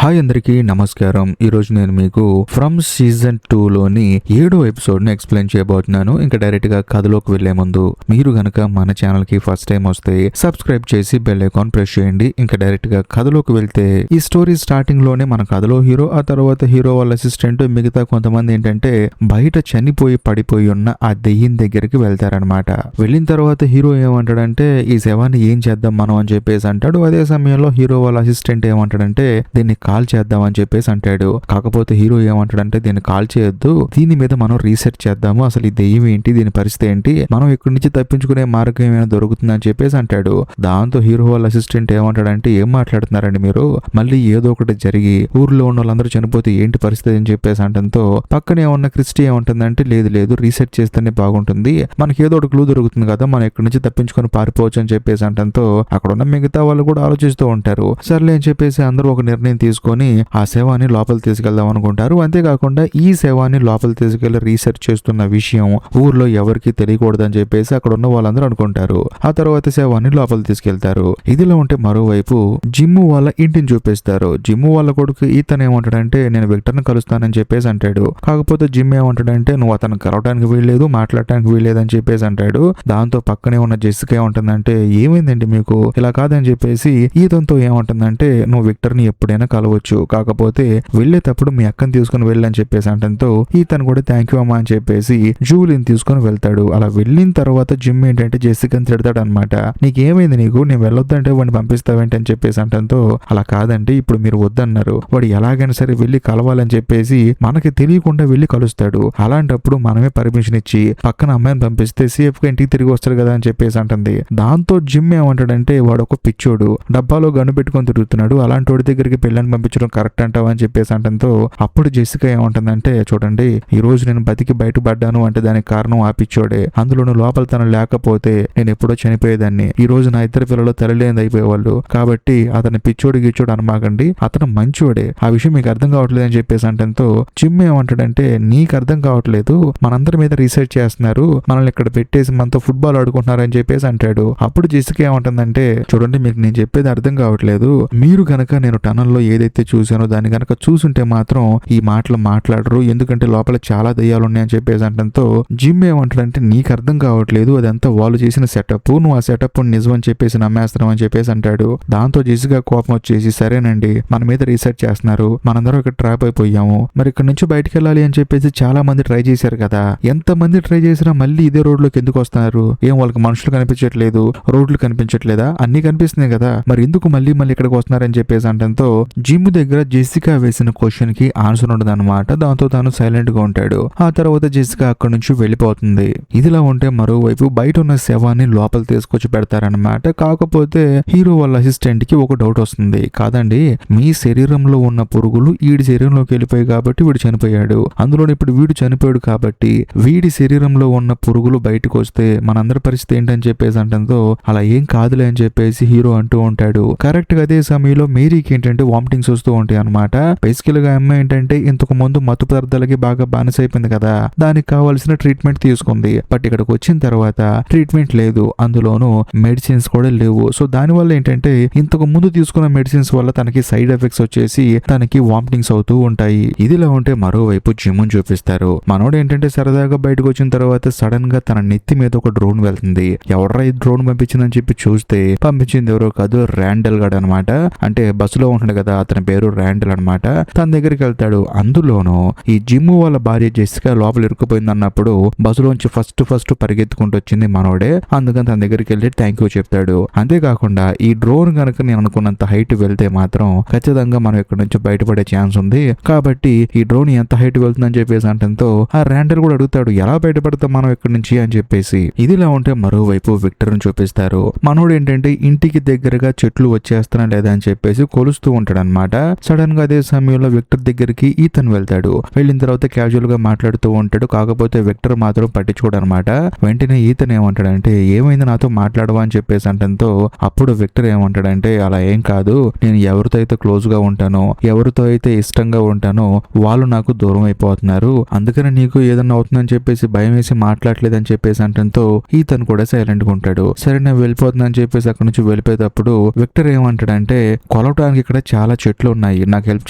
Hi అందరికీ నమస్కారం. ఈరోజు నేను మీకు ఫ్రమ్ సీజన్ 2 లోని 7వ ఎపిసోడ్ ని ఎక్స్ప్లెయిన్ చేయబోతున్నాను. ఇంకా డైరెక్ట్ గా కథలోకి వెళ్లే ముందు మీరు గనక మన ఛానల్ కి ఫస్ట్ టైం వస్తే సబ్స్క్రైబ్ చేసి బెల్ ఐకాన్ ప్రెస్ చేయండి. ఇంకా డైరెక్ట్ గా కథలోకి వెళ్తే ఈ స్టోరీ స్టార్టింగ్ లోనే మన కథలో హీరో, ఆ తర్వాత హీరో వాళ్ళ అసిస్టెంట్, మిగతా కొంతమంది ఏంటంటే బయట చనిపోయి పడిపోయి ఉన్న ఆ దెయ్యం దగ్గరికి వెళ్తారనమాట. వెళ్ళిన తర్వాత హీరో ఏమంటాడంటే ఈ శవాన్ని ఏం చేద్దాం మనం అని చెప్పేసి అంటాడు. అదే సమయంలో హీరో వాళ్ళ అసిస్టెంట్ ఏమంటాడంటే దీన్ని కాల్ చేద్దామని చెప్పేసి అంటాడు. కాకపోతే హీరో ఏమంటాడంటే దీన్ని కాల్ చేయొద్దు, దీని మీద మనం రీసెర్చ్ చేద్దాము, అసలు ఈ దెయ్యం ఏంటి, దీని పరిస్థితి ఏంటి, మనం ఇక్కడి నుంచి తప్పించుకునే మార్గం ఏమైనా దొరుకుతుందని చెప్పేసి అంటాడు. దాంతో హీరో వాళ్ళ అసిస్టెంట్ ఏమంటాడంటే ఏం మాట్లాడుతున్నారండి మీరు, మళ్ళీ ఏదో ఒకటి జరిగి ఊర్లో ఉన్న వాళ్ళందరూ చనిపోతే ఏంటి పరిస్థితి అని చెప్పేసి అంటంతో పక్కనే ఉన్న క్రిస్టి ఏమంటుందంటే లేదు లేదు రీసెర్చ్ చేస్తేనే బాగుంటుంది, మనకి ఏదో ఒకటి క్లూ దొరుకుతుంది కదా, మనం ఇక్కడి నుంచి తప్పించుకొని పారిపోవచ్చు అని చెప్పేసి అంటంతో అక్కడ ఉన్న మిగతా వాళ్ళు కూడా ఆలోచిస్తూ ఉంటారు. సర్లే అని చెప్పేసి అందరూ ఒక నిర్ణయం తీసుకొని ఆ శవాన్ని లోపల తీసుకెళ్దాం అనుకుంటారు. అంతేకాకుండా ఈ శవాన్ని లోపల తీసుకెళ్లి రీసెర్చ్ చేస్తున్న విషయం ఊర్లో ఎవరికి తెలియకూడదని చెప్పేసి అక్కడ ఉన్న వాళ్ళందరూ అనుకుంటారు. ఆ తర్వాత శవాన్ని లోపల తీసుకెళ్తారు. ఇదిలో ఉంటే మరోవైపు జిమ్ము వాళ్ళ ఇంటిని చూపిస్తారు. జిమ్ము వాళ్ళ కొడుకు ఈతన్ ఏమంటాడంటే నేను విక్టర్ని కలుస్తానని చెప్పేసి అంటాడు. కాకపోతే జిమ్ ఏమంటాడంటే నువ్వు అతను కలవడానికి వీల్లేదు, మాట్లాడటానికి వీల్లేదు అని చెప్పేసి అంటాడు. దాంతో పక్కనే ఉన్న జెసికా ఏమంటుందంటే ఏమైందండి మీకు, ఇలా కాదని చెప్పేసి ఈతన్తో ఏమంటుందంటే నువ్వు విక్టర్ని ఎప్పుడైనా కలవచ్చు, కాకపోతే వెళ్ళేటప్పుడు మీ అక్కని తీసుకుని వెళ్ళని చెప్పేసి అంటంతో ఈతను కూడా థ్యాంక్ యూ అమ్మా అని చెప్పేసి జూలిని తీసుకుని వెళ్తాడు. అలా వెళ్ళిన తర్వాత జిమ్ ఏంటంటే జెసికాని తిడతాడు అనమాట. నీకేమైంది, నీకు నేను వెళ్ళొద్దంటే వాడిని పంపిస్తావేంటి అని చెప్పేసి అంటంతో అలా కాదండి, ఇప్పుడు మీరు వద్దన్నారు, వాడు ఎలాగైనా సరే వెళ్ళి కలవాలని చెప్పేసి మనకి తెలియకుండా వెళ్ళి కలుస్తాడు, అలాంటప్పుడు మనమే పర్మిషన్ ఇచ్చి పక్కన అమ్మాయిని పంపిస్తే సేఫ్ గా ఇంటికి తిరిగి వస్తాడు కదా అని చెప్పేసి అంటుంది. దాంతో జిమ్ ఏమంటాడంటే వాడు ఒక పిచ్చోడు, డబ్బాలో గన్ను పెట్టుకొని తిరుగుతున్నాడు, అలాంటి వాడి దగ్గరికి పెళ్ళని పంపించడం కరెక్ట్ అంటావా అని చెప్పేసి అంటంతో అప్పుడు జెసికా ఏమంటుందంటే చూడండి ఈ రోజు నేను బతికి బయటపడ్డాను అంటే దానికి కారణం ఆ పిచ్చోడే, అందులోను లోపల తను లేకపోతే నేను ఎప్పుడో చనిపోయేదాన్ని, ఈ రోజు నా ఇద్దరు పిల్లలు తల్లిలేని అయిపోయేవాళ్ళు, కాబట్టి అతని పిచ్చోడు గిచ్చోడు అనమాకండి, అతను మంచోడే, ఆ విషయం మీకు అర్థం కావట్లేదు అని చెప్పేసి అంటంతో జిమ్ ఏమంటాడంటే నీకు అర్థం కావట్లేదు, మనందరి మీద రీసెర్చ్ చేస్తున్నారు, మనల్ని ఇక్కడ పెట్టేసి మనతో ఫుట్బాల్ ఆడుకుంటున్నారు అని చెప్పేసి అంటాడు. అప్పుడు జెసికా ఏమంటుందంటే చూడండి మీకు నేను చెప్పేది అర్థం కావట్లేదు, మీరు గనక నేను టనల్లో ఏదైతే చూసానో దాన్ని గనక చూసుంటే మాత్రం ఈ మాటలు మాట్లాడరు, ఎందుకంటే లోపల చాలా దయ్యాలు ఉన్నాయని చెప్పేసి అంటంతో జిమ్ ఏమంటాడంటే నీకు అర్థం కావట్లేదు, అదంతా వాళ్ళు చేసిన సెటప్, నువ్వు ఆ సెటప్ నిజం అని చెప్పేసి నమ్మేస్తున్నావు అని చెప్పేసి అంటాడు. దాంతో జెసికా కోపం వచ్చేసి సరేనండి మన మీద రీసెర్చ్ చేస్తున్నారు, మనందరం ఇక్కడ ట్రాప్ అయిపోయాము, మరి ఇక్కడ నుంచి బయటకు వెళ్ళాలి అని చెప్పేసి చాలా మంది ట్రై చేశారు కదా, ఎంత మంది ట్రై చేసినా మళ్ళీ ఇదే రోడ్లోకి ఎందుకు వస్తున్నారు, ఏం వాళ్ళకి మనుషులు కనిపించట్లేదు, రోడ్లు కనిపించట్లేదా, అన్ని కనిపిస్తున్నాయి కదా, మరి ఎందుకు మళ్ళీ ఇక్కడికి వస్తున్నారని చెప్పేసి అంటంతో జిమ్ దగ్గర జెసికా వేసిన క్వశ్చన్ కి ఆన్సర్ ఉండదు అనమాట. దాంతో తాను సైలెంట్ గా ఉంటాడు. ఆ తర్వాత జెసికా అక్కడి నుంచి వెళ్ళిపోతుంది. ఇదిలా ఉంటే మరోవైపు బయట ఉన్న శవాన్ని లోపల తీసుకొచ్చి పెడతారనమాట. కాకపోతే హీరో వాళ్ళ అసిస్టెంట్ కి ఒక డౌట్ వస్తుంది, కాదండి మీ శరీరంలో ఉన్న పురుగులు వీడి శరీరంలోకి వెళ్ళిపోయాయి కాబట్టి వీడు చనిపోయాడు, అందులో ఇప్పుడు వీడు చనిపోయాడు కాబట్టి వీడి శరీరంలో ఉన్న పురుగులు బయటకు వస్తే మనందరి పరిస్థితి ఏంటని చెప్పేసి అంటంతో అలా ఏం కాదులే అని చెప్పేసి హీరో అంటూ ఉంటాడు. కరెక్ట్ గా అదే సమయంలో మేరీకి ఏంటంటే వామిటింగ్స్ వస్తూ ఉంటాయి అనమాట. బేసికల్ గా అమ్మాయి ఏంటంటే ఇంతకు ముందు మత్తు పదార్థాలకి బాగా బానిస అయిపోయింది కదా, దానికి కావాల్సిన ట్రీట్మెంట్ తీసుకుంది, బట్ ఇక్కడికి వచ్చిన తర్వాత ట్రీట్మెంట్ లేదు, అందులోనూ మెడిసిన్స్ కూడా లేవు. సో దాని వల్ల ఏంటంటే ఇంతకు ముందు తీసుకున్న మెడిసిన్స్ వల్ల తనకి సైడ్ ఎఫెక్ట్స్ వచ్చేసి తనకి వామిటింగ్స్ అవుతూ ఉంటాయి. ఇదిలా ఉంటే మరోవైపు జిమ్ చూపిస్తారు. మనోడు ఏంటంటే సరదాగా బయటకు వచ్చిన తర్వాత సడన్ గా తన నెత్తి మీద ఒక డ్రోన్ వెళ్తుంది. ఎవడ్రా ఈ డ్రోన్ పంపించిందని చెప్పి చూస్తే పంపించింది ఎవరో కాదు, ర్యాండల్ గాడ్ అనమాట. అంటే బస్సులో ఉంటాడు కదా అతని పేరు ర్యాండల్ అనమాట. తన దగ్గరికి వెళ్తాడు. అందులోనూ ఈ జిమ్ వాళ్ళ భార్య జెసికా లోపల ఇరుక్కుపోయింది అన్నప్పుడు బస్సులోంచి ఫస్ట్ పరిగెత్తుకుంటూ వచ్చింది మనోడే. అందుకని తన దగ్గరికి వెళ్ళి థ్యాంక్ యూ చెప్తాడు. అంతేకాకుండా ఈ డ్రోన్ కనుక నేను అనుకున్నంత హైట్ వెళ్తే మాత్రం ఖచ్చితంగా మనం ఇక్కడ నుంచి బయటపడే ఛాన్స్ ఉంది, కాబట్టి ఈ డ్రోన్ ఎంత హైట్ వెళ్తుందని చెప్పేసి అంటంతో ఆ ర్యాండల్ కూడా అడుగుతాడు ఎలా బయటపడతాం మనం ఇక్కడ నుంచి అని చెప్పేసి. ఇదిలా ఉంటే మరోవైపు విక్టర్ ని చూపిస్తారు. మనోడు ఏంటంటే ఇంటికి దగ్గరగా చెట్లు వచ్చేస్తున్నా లేదా అని చెప్పేసి కొలుస్తూ ఉంటాడు అనమాట. సడన్ గా అదే సమయంలో విక్టర్ దగ్గరికి ఈతన్ వెళ్తాడు. వెళ్ళిన తర్వాత క్యాజువల్ గా మాట్లాడుతూ ఉంటాడు. కాకపోతే విక్టర్ మాత్రం పట్టించుకోడు అనమాట. వెంటనే ఈతన్ ఏమంటాడంటే ఏమైంది నాతో మాట్లాడవా అని చెప్పేసి అంటంతో అప్పుడు విక్టర్ ఏమంటాడంటే అలా ఏం కాదు, నేను ఎవరితో అయితే క్లోజ్ గా ఉంటానో ఎవరితో అయితే ఇష్టంగా ఉంటానో వాళ్ళు నాకు దూరం అయిపోతున్నారు, అందుకని నీకు ఏదన్నా అవుతుందని చెప్పేసి భయం వేసి మాట్లాడలేదని చెప్పేసి అంటంతో ఈతన్ కూడా సైలెంట్ గా ఉంటాడు. సరే నేను వెళ్ళిపోతుందని చెప్పేసి అక్కడ నుంచి వెళ్ళిపోయేటప్పుడు విక్టర్ ఏమంటాడంటే కొలవటానికి ఇక్కడ చాలా చెట్లు ఉన్నాయి, నాకు హెల్ప్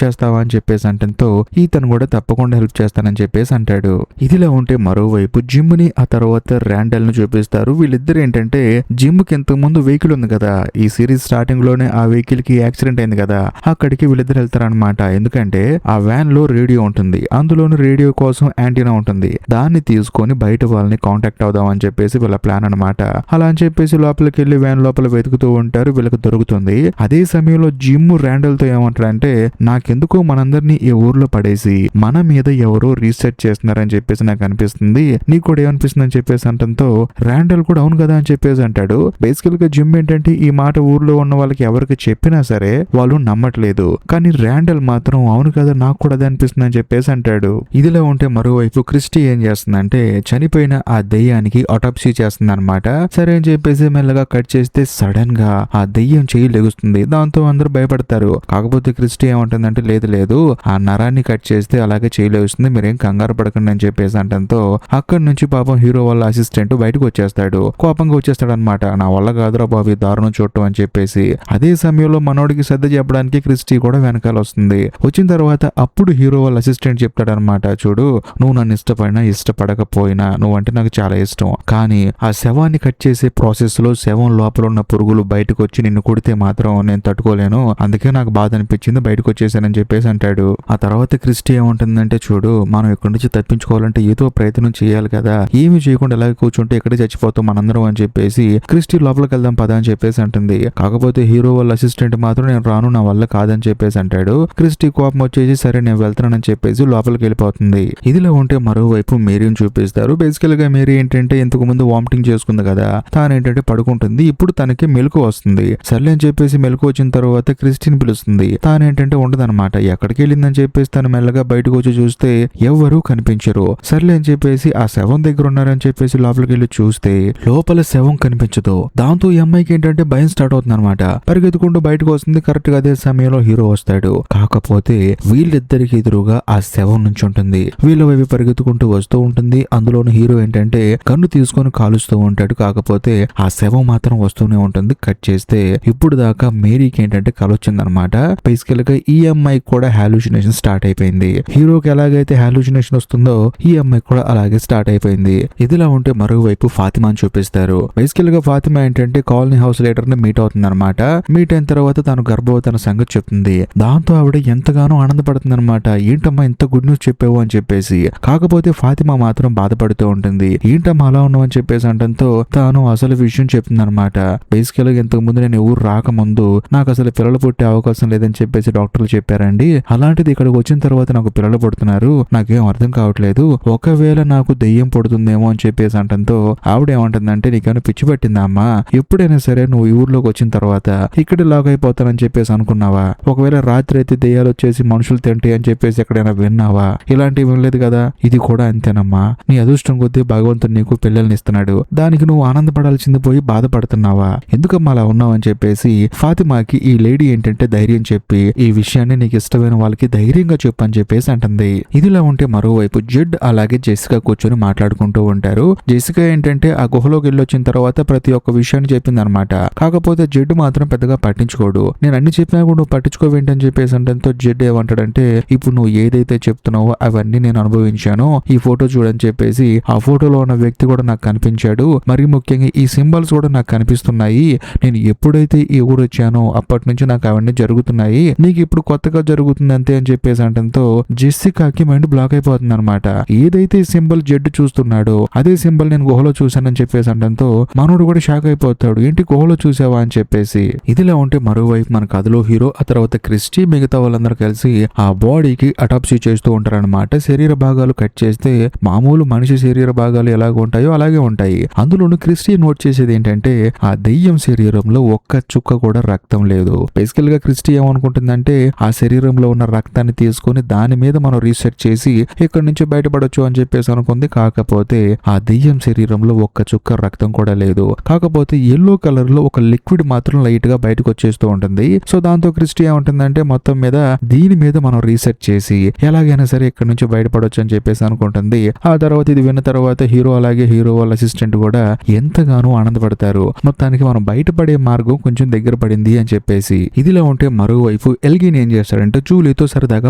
చేస్తావా అని చెప్పేసి అంటంతో ఈతను కూడా తప్పకుండా హెల్ప్ చేస్తానని చెప్పేసి అంటాడు. ఇదిలా ఉంటే మరోవైపు జిమ్ ని ఆ తర్వాత ర్యాండల్ ను చూపిస్తారు. వీళ్ళిద్దరు ఏంటంటే జిమ్ కి ఇంతకు ముందు వెహికల్ ఉంది కదా, ఈ సిరీస్ స్టార్టింగ్ లోనే ఆ వెహికల్ కి యాక్సిడెంట్ అయింది కదా, అక్కడికి వీళ్ళిద్దరు వెళ్తారనమాట. ఎందుకంటే ఆ వ్యాన్ లో రేడియో ఉంటుంది, అందులోని రేడియో కోసం యాంటీనా ఉంటుంది, దాన్ని తీసుకొని బయట వాళ్ళని కాంటాక్ట్ అవుదాం అని చెప్పేసి వీళ్ళ ప్లాన్ అనమాట. అలా అని చెప్పేసి లోపలికి వెళ్లి వ్యాన్ లోపల వెతుకుతూ ఉంటారు, వీళ్ళకి దొరుకుతుంది. అదే సమయంలో జిమ్ ర్యాండల్ తో ఏమంటాడంటే నాకెందుకో మనందరినీ ఈ ఊర్లో పడేసి మన మీద ఎవరో రీసెర్చ్ చేస్తున్నారని చెప్పేసి నాకు అనిపిస్తుంది, నీకు కూడా ఏమనిపిస్తుంది అని చెప్పేసి అంటంతో ర్యాండల్ కూడా అవును కదా అని చెప్పేసి అంటాడు. బేసికల్ గా జిమ్ ఏంటంటే ఈ మాట ఊర్లో ఉన్న వాళ్ళకి ఎవరికి చెప్పినా సరే వాళ్ళు నమ్మట్లేదు, కానీ ర్యాండల్ మాత్రం అవును కదా నాకు కూడా అదే అనిపిస్తుంది అని చెప్పేసి అంటాడు. ఇదిలా ఉంటే మరోవైపు క్రిస్టీ ఏం చేస్తుందంటే చనిపోయిన ఆ దెయ్యానికి ఆటోప్సీ చేస్తుంది అనమాట. సరే అని చెప్పేసి మెల్లగా కట్ చేస్తే సడన్ గా ఆ దెయ్యం చెయ్యి లెగుస్తుంది, దాంతో అందరూ భయపడతారు. కాకపోతే క్రిస్టీ ఏమంటుందంటే లేదు లేదు ఆ నరాన్ని కట్ చేస్తే అలాగే చెయ్యి లెగుస్తుంది, మీరేం కంగారు పడకండి అని చెప్పేసి అంటంతో అక్కడి నుంచి పాపం హీరో వాళ్ళ అసిస్టెంట్ బయటకు వచ్చేస్తాడు, కోపంగా వచ్చేస్తాడు అనమాట. నా వల్ల కాదురా బాబు దారుణం చూడటం అని చెప్పేసి. అదే సమయంలో మనోడికి శ్రద్ధ చెప్పడానికి క్రిస్టీ కూడా వెనకాల వస్తుంది. వచ్చిన తర్వాత అప్పుడు హీరో వాళ్ళ అసిస్టెంట్ చెప్తాడనమాట, చూడు నువ్వు నన్ను ఇష్టపడినా ఇష్టపడకపోయినా నువ్వంటే నాకు చాలా ఇష్టం, కానీ ఆ శవాన్ని కట్ చేసే ప్రాసెస్ లో శవం లోపల ఉన్న పురుగులు బయటకు వచ్చి నిన్ను కొడితే మాత్రం నేను తట్టుకోలేను, అందుకే నాకు బాధ అనిపించింది బయటకు వచ్చేసానని చెప్పేసి అంటాడు. ఆ తర్వాత క్రిస్టీ ఏముంటుందంటే చూడు మనం ఇక్కడి నుంచి తప్పించుకోవాలంటే ఏదో ప్రయత్నం చేయాలి కదా, ఏమి చేయకుండా ఇలాగే కూర్చుంటే ఎక్కడే చచ్చిపోతాం మనందరం అని చెప్పేసి క్రిస్టీ లోపలికి వెళ్దాం పదా అని చెప్పేసి అంటుంది. కాకపోతే హీరో వాళ్ళ అసిస్టెంట్ మాత్రం నేను రాను నా వల్ల కాదని చెప్పేసి అంటాడు. క్రిస్టీ కోపం వచ్చేసి సరే నేను వెళ్తానని చెప్పేసి లోపలికి వెళ్ళిపోతుంది. ఇదిలో ఉంటే మరోవైపు మేరీని చూపిస్తారు. బేసికల్ గా మేరీ ఏంటంటే ఇంతకు ముందు వామిటింగ్ చేసుకుంది కదా, తాను ఏంటంటే పడుకుంటుంది, ఇప్పుడు తనకి మెలకు వస్తుంది. సర్లే అని చెప్పేసి మెలకు వచ్చిన తర్వాత క్రిస్టీని పిలుస్తుంది, తానేంటంటే ఉండదన్నమాట. ఎక్కడికి వెళ్ళిందని చెప్పేసి తను మెల్లగా బయటకు వచ్చి చూస్తే ఎవ్వరూ కనిపించరు. సర్లే అని చెప్పేసి ఆ శవం దగ్గర ఉన్నారని చెప్పేసి లోపలికి వెళ్ళి చూస్తే లోపల శవం కనిపించదు. దాంతో ఈ అమ్మాయికి ఏంటంటే భయం స్టార్ట్ అవుతుంది అనమాట. పరిగెత్తుకుంటూ బయటకు వస్తుంది. కరెక్ట్ గా అదే సమయంలో హీరో వస్తాడు. కాకపోతే వీళ్ళిద్దరికి ఎదురుగా ఆ శవం నుంచి ఉంటుంది, వీళ్ళ వైపు పరిగెత్తుకుంటూ వస్తూ ఉంటుంది. అందులోని హీరో ఏంటంటే కన్ను తీసుకొని కాలుస్తూ ఉంటాడు, కాకపోతే ఆ శవం మాత్రం వస్తూనే ఉంటుంది. కట్ చేస్తే ఇప్పుడు దాకా మేరీకి ఏంటంటే కల వచ్చిందనమాట. బేసికల్ గా ఈ అమ్మాయికి కూడా హాలూసినేషన్ స్టార్ట్ అయిపోయింది. హీరోకి ఎలాగైతే హాలూసినేషన్ వస్తుందో ఈ అమ్మాయికి కూడా అలాగే స్టార్ట్ అయిపోయింది. ఇదిలా ఉంటే మరోవైపు ఫాతిమాని చూపిస్తారు. బేసికల్ గా ఫాతిమా ఏంటంటే కాలనీ హౌస్ లీడర్ ని మీట్ అవుతుంది అనమాట. మీట్ అయిన తర్వాత తను గర్భవతి అన్న సంగతి చెప్తుంది. దాంతో ఆవిడ ఎంతగానో ఆనందపడుతుంది అనమాట. ఏంటమ్మా ఇంత గుడ్ న్యూస్ చెప్పావు అని చెప్పేసి. కాకపోతే ఫాతిమా మాత్రం బాధపడుతూ ఉంటుంది. ఏంటమ్మా అలా ఉన్నావు అని చెప్పేసి అంటంతో తాను అసలు విషయం చెప్తుంది అనమాట. బేసికల్ గా ఇంతకు ముందు నేను ఊరు రాకముందు నాకు అసలు పిల్లలు పుట్టే అవకాశం లేదని చెప్పేసి డాక్టర్లు చెప్పారండి, అలాంటిది ఇక్కడికి వచ్చిన తర్వాత నాకు పిల్లలు పుడుతున్నారు, నాకేం అర్థం కావట్లేదు, ఒకవేళ నాకు దెయ్యం పుడుతుందేమో అని చెప్పేసి అంటంతో ఆవిడ ఏమంటుందంటే నీకేమైనా పిచ్చి పట్టిందా అమ్మా, ఎప్పుడైనా సరే నువ్వు ఈ ఊర్లోకి వచ్చిన తర్వాత ఇక్కడ లాగ్ అయిపోతానని చెప్పేసి అనుకున్నావా, ఒకవేళ రాత్రి అయితే దెయ్యాలు వచ్చేసి మనుషులు తింటే అని చెప్పేసి ఎక్కడైనా విన్నావా, ఇలాంటివి వినలేదు కదా, ఇది కూడా అంతేనమ్మా, నీ అదృష్టం కొద్దీ భగవంతుడు నీకు పిల్లల్ని ఇస్తున్నాడు, దానికి నువ్వు ఆనందపడాల్సింది పోయి బాధపడుతున్నావా, ఎందుకమ్మా అలా ఉన్నావు అని చెప్పేసి ఫాతిమాకి ఈ లేడీ ఏంటంటే ధైర్యం చెప్పి ఈ విషయాన్ని నీకు ఇష్టమైన వాళ్ళకి ధైర్యంగా చెప్పు అని చెప్పేసి అంటుంది. ఇదిలా ఉంటే మరోవైపు జెడ్ అలాగే జెసికా కూర్చొని మాట్లాడుకుంటూ ఉంటారు. జెసికా ఏంటంటే ఆ గుహలోకి వెళ్ళొచ్చిన తర్వాత ప్రతి ఒక్క విషయాన్ని చెప్పింది అనమాట. కాకపోతే జెడ్ మాత్రం పెద్దగా పట్టించుకోడు. నేను అన్ని చెప్పినా కూడా నువ్వు పట్టించుకోవేంటని చెప్పేసి అంటే జెడ్ ఏమంటాడంటే ఇప్పుడు నువ్వు ఏదైతే చెప్తున్నావో అవన్నీ నేను అనుభవించాను, ఈ ఫోటో చూడని చెప్పేసి ఆ ఫోటోలో ఉన్న వ్యక్తి కూడా నాకు కనిపించాడు, మరి ముఖ్యంగా ఈ సింబల్స్ కూడా నాకు కనిపిస్తున్నాయి, నేను ఎప్పుడైతే ఈ ఊరు వచ్చానో అప్పటి నుంచి నాకు అవన్నీ జరుగుతున్నాయి, నీకు ఇప్పుడు కొత్తగా జరుగుతుంది అంతే అని చెప్పేసి అంటంతో జెసికాకి మైండ్ బ్లాక్ అయిపోతుంది అనమాట. ఏదైతే సింబల్ జెడ్ చూస్తున్నాడో అదే సింబల్ నేను గుహలో చూశానని చెప్పేసి అంటంతో మనోడు కూడా షాక్ అయిపోతాడు, ఏంటి గుహలో చూసావా అని చెప్పేసి. ఇదిలా ఉంటే మరోవైపు మన కథలో హీరో ఆ తర్వాత క్రిస్టీ మిగతా వాళ్ళందరూ కలిసి ఆ బాడీకి అటాప్సీ చేస్తూ ఉంటారనమాట. శరీర భాగాలు కట్ చేస్తే మామూలు మనిషి శరీర భాగాలు ఎలాగ ఉంటాయో అలాగే ఉంటాయి. అందులోనూ క్రిస్టీ నోట్ చేసేది ఏంటంటే ఆ దెయ్యం శరీరంలో ఒక్క చుక్క కూడా రక్తం లేదు. బేసికల్ గా క్రిస్టీ ఏమనుకుంటుందంటే ఆ శరీరంలో ఉన్న రక్తాన్ని తీసుకొని దాని మీద మనం రీసెర్చ్ చేసి ఇక్కడ నుంచి బయటపడొచ్చు అని చెప్పేసి అనుకుంది. కాకపోతే ఆ దెయ్యం శరీరంలో ఒక్క చుక్క రక్తం కూడా లేదు. కాకపోతే ఎల్లో కలర్ లో ఒక లిక్విడ్ మాత్రం లైట్ గా బయటకు వచ్చేస్తూ ఉంటుంది. సో దాంతో క్రిస్టీ ఏమంటుందంటే మొత్తం మీద దీని మీద మనం రీసెర్చ్ చేసి ఎలాగైనా సరే ఇక్కడ నుంచి బయటపడొచ్చు అని చెప్పేసి అనుకుంటుంది. ఆ తర్వాత ఇది విన్న తర్వాత హీరో అలాగే హీరో వాళ్ళ అసిస్టెంట్ కూడా ఎంతగానో ఆనందపడతారు. మొత్తానికి మనం బయటపడే మార్గం కొంచెం దగ్గర పడింది అని చెప్పేసి. ఇదిలా ఉంటే మరోవైపు మరోవైపు ఎల్గిన్ ఏం చేస్తాడంటే జూలీతో సరదాగా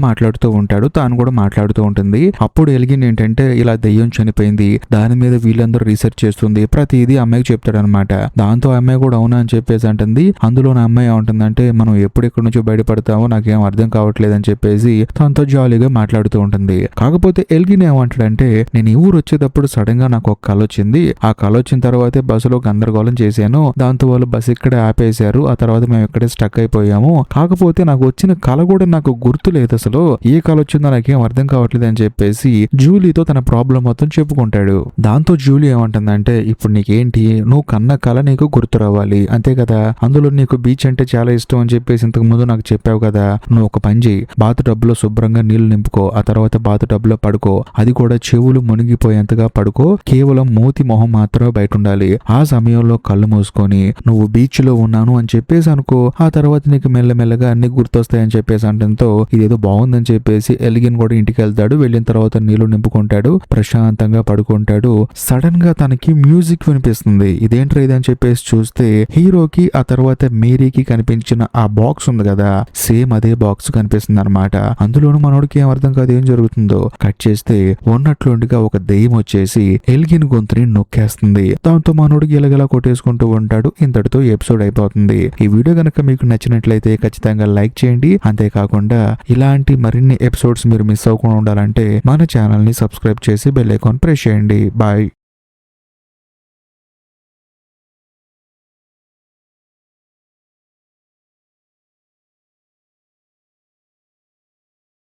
మాట్లాడుతూ ఉంటాడు, తాను కూడా మాట్లాడుతూ ఉంటుంది. అప్పుడు ఎల్గిన్ ఏంటంటే ఇలా దెయ్యం చనిపోయింది, దాని మీద వీళ్ళందరూ రీసెర్చ్ చేస్తుంది, ప్రతిదీ అమ్మాయికి చెప్తాడనమాట. దాంతో అమ్మాయి కూడా అవునా అని చెప్పేసి అంటుంది. అందులో నా అమ్మాయి ఏమంటుందంటే మనం ఎప్పుడెక్కడి నుంచో బయటపడతామో నాకేం అర్థం కావట్లేదు అని చెప్పేసి తనతో జాలీగా మాట్లాడుతూ ఉంటుంది. కాకపోతే ఎల్గిన్ ఏమంటాడంటే నేను ఈ ఊరు వచ్చేటప్పుడు సడన్ గా నాకు ఒక కళ వచ్చింది, ఆ కళ వచ్చిన తర్వాతే బస్సులో గందరగోళం చేశాను, దాంతో వాళ్ళు బస్సు ఇక్కడే ఆపేశారు, ఆ తర్వాత మేము ఇక్కడే స్టక్ అయిపోయాము, కాకపోతే నాకు వచ్చిన కళ కూడా నాకు గుర్తు లేదు, అసలు ఏ కళ వచ్చిందో నాకేం అర్థం కావట్లేదు అని చెప్పేసి జూలీతో తన ప్రాబ్లం మొత్తం చెప్పుకుంటాడు. దాంతో జూలీ ఏమంటుందంటే ఇప్పుడు నీకేంటి, నువ్వు కన్న కళ నీకు గుర్తు రావాలి అంతే కదా, అందులో నీకు బీచ్ అంటే చాలా ఇష్టం అని చెప్పేసి ఇంతకు ముందు నాకు చెప్పావు కదా, నువ్వు ఒక పని చేయి, బాతు టబ్లో శుభ్రంగా నీళ్లు నింపుకో, ఆ తర్వాత బాతు టబ్లో పడుకో, అది కూడా చెవులు మునిగిపోయేంతగా పడుకో, కేవలం మూతి మొహం మాత్రమే బయట ఉండాలి, ఆ సమయంలో కళ్ళు మూసుకొని నువ్వు బీచ్ లో ఉన్నాను అని చెప్పేసి అనుకో, ఆ తర్వాత నీకు మెల్లమెల్లగా అన్ని గుర్తొస్తాయని చెప్పేసి అంటంతో ఇదేదో బాగుందని చెప్పేసి ఎల్గిన్ కూడా ఇంటికి వెళ్తాడు. వెళ్ళిన తర్వాత నీళ్లు నింపుకుంటాడు, ప్రశాంతంగా పడుకుంటాడు. సడన్ గా తనకి మ్యూజిక్ వినిపిస్తుంది. ఇదేంట్రా ఇదని చెప్పేసి చూస్తే హీరోకి ఆ తర్వాత మేరీకి కనిపించిన ఆ బాక్స్ ఉంది కదా, సేమ్ అదే బాక్స్ కనిపిస్తుంది అనమాట. అందులోనూ మనోడికి ఏం అర్థం కాదు ఏం జరుగుతుందో. కట్ చేస్తే ఉన్నట్లుండిగా ఒక దెయ్యం వచ్చేసి ఎల్గిన్ గొంతుని నొక్కేస్తుంది. దాంతో మనోడికి ఎలాగలా కొట్టేసుకుంటూ ఉంటాడు. ఇంతటితో ఎపిసోడ్ అయిపోతుంది. ఈ వీడియో కనుక మీకు నచ్చినట్లయితే ఖచ్చితంగా లైక్ చేయండి. అంతేకాకుండా ఇలాంటి మరిన్ని ఎపిసోడ్స్ మీరు మిస్ అవ్వకుండా ఉండాలంటే మన ఛానల్ ని సబ్స్క్రైబ్ చేసి బెల్ ఐకాన్ ప్రెస్ చేయండి. బాయ్.